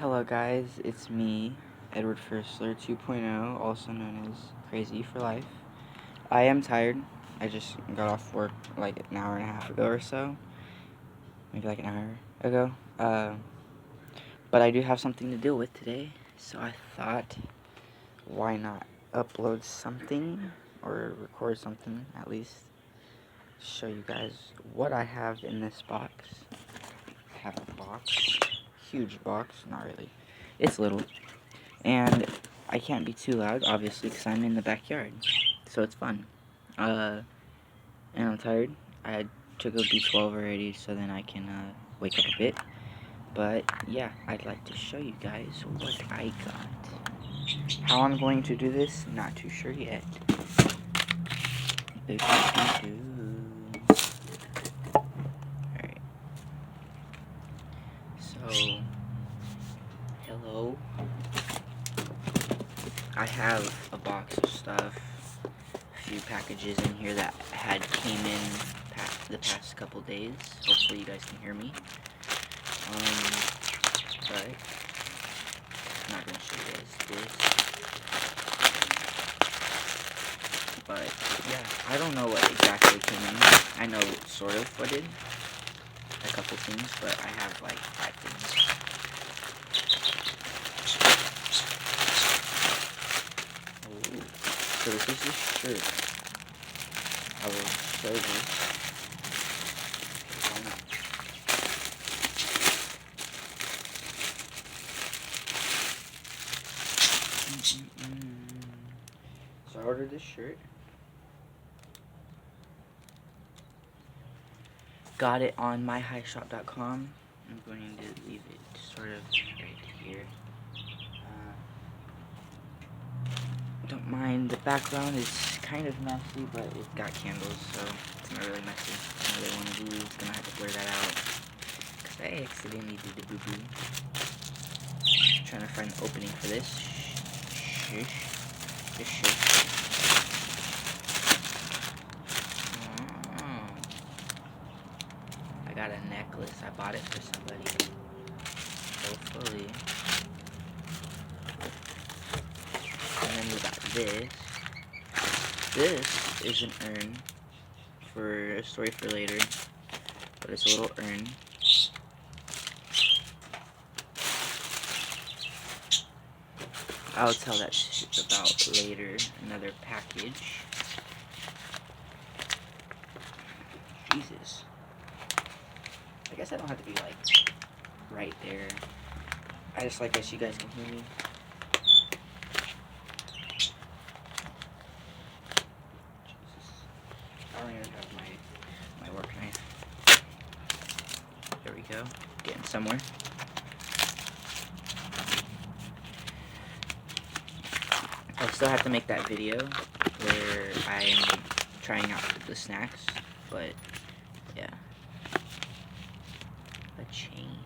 Hello guys, it's me, Edward Firstler 2.0, also known as Crazy for Life. I am tired. I just got off work like an hour and a half ago or so. Maybe like an hour ago. But I do have something to deal with today, so I thought, why not upload something, or record something at least, show you guys what I have in this box. I have a box, huge box, not really. It's little. And I can't be too loud, obviously, because I'm in the backyard. So it's fun. And I'm tired. I took a B12 already, so then I can wake up a bit. But yeah, I'd like to show you guys what I got. How I'm going to do this, not too sure yet. Alright. So, hello. I have a box of stuff. Few packages in here that came in the past couple days. Hopefully you guys can hear me. But I'm not gonna show you guys this. But yeah, I don't know what exactly came in. I know sort of what did. A couple things, but I have like 5 things. Ooh. So this is the shirt. I will show this. So I ordered this shirt. Got it on myhighshop.com. I'm going to leave it sort of right here. Don't mind the background is kind of messy, but it's got candles, so it's not really messy. I don't really want to be gonna have to blur that out because I accidentally did the boo-boo. Trying to find the opening for this. Oh. I got a necklace. I bought it for somebody. Hopefully. And then we got this. This is an urn for a story for later, but it's a little urn. I'll tell that shit about later. Another package. Jesus. I guess I don't have to be like right there. I just like that you guys can hear me. Jesus. I don't even have my work knife. There we go. Getting somewhere. I still have to make that video where I'm trying out the snacks, but yeah. A chain.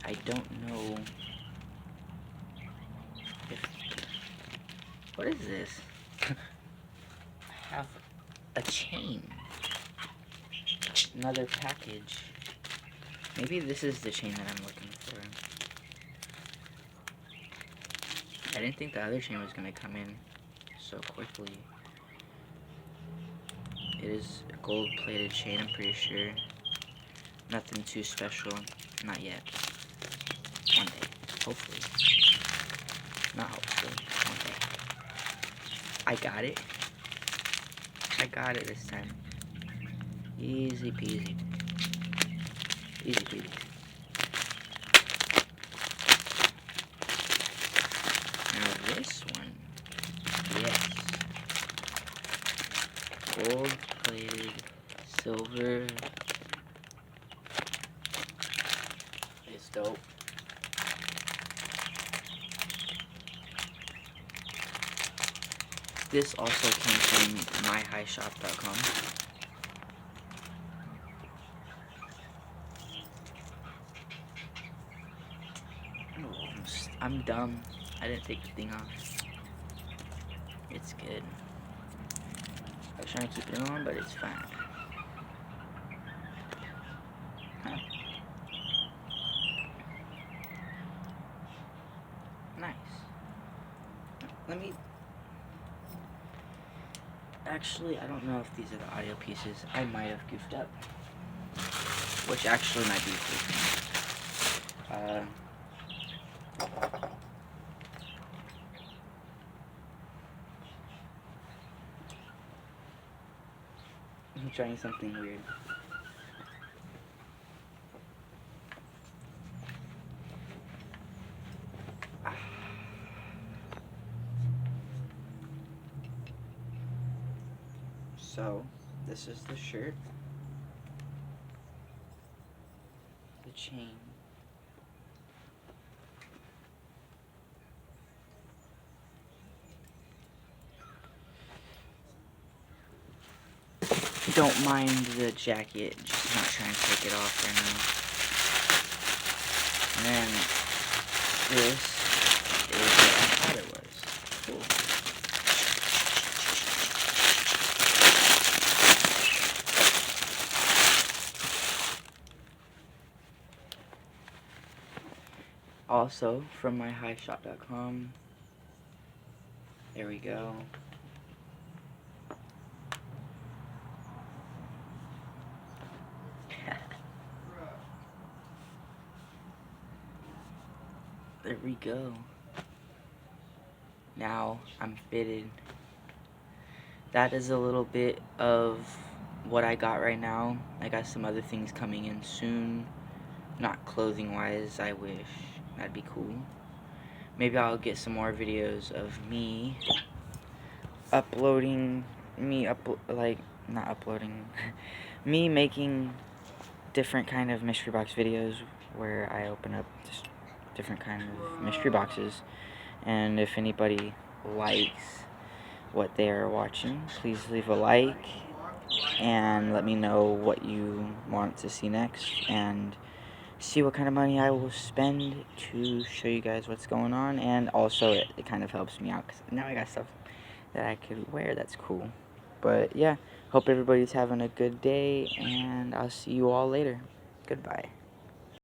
I don't know if... What is this? I have a chain. Another package. Maybe this is the chain that I'm looking for. I didn't think the other chain was gonna come in so quickly. It is a gold-plated chain, I'm pretty sure. Nothing too special. Not yet. One day. Hopefully. Not hopefully. One day. I got it. I got it this time. Easy peasy. Easy peasy. Now this one. Yes. Gold-plated, silver. It's dope. This also came from myhighshop.com. I'm dumb. I didn't take the thing off. It's good. I was trying to keep it on, but it's fine. Huh. let me... Actually, I don't know if these are the audio pieces. I might have goofed up. Which actually might be cool. I'm trying something weird. So, this is the shirt. The chain. Don't mind the jacket, just not trying to take it off right now. And then this is what I thought it was. Cool. Also, from myhighshot.com. There we go. There we go. Now I'm fitted. That is a little bit of what I got right now. I got some other things coming in soon. Not clothing wise, I wish. That'd be cool. Maybe I'll get some more videos of me uploading, not uploading, me making different kind of mystery box videos where I open up just different kind of mystery boxes. And if anybody likes what they are watching, please leave a like and let me know what you want to see next, and see what kind of money I will spend to show you guys what's going on. And also it kind of helps me out because now I got stuff that I could wear that's cool. But yeah, hope everybody's having a good day, and I'll see you all later. Goodbye.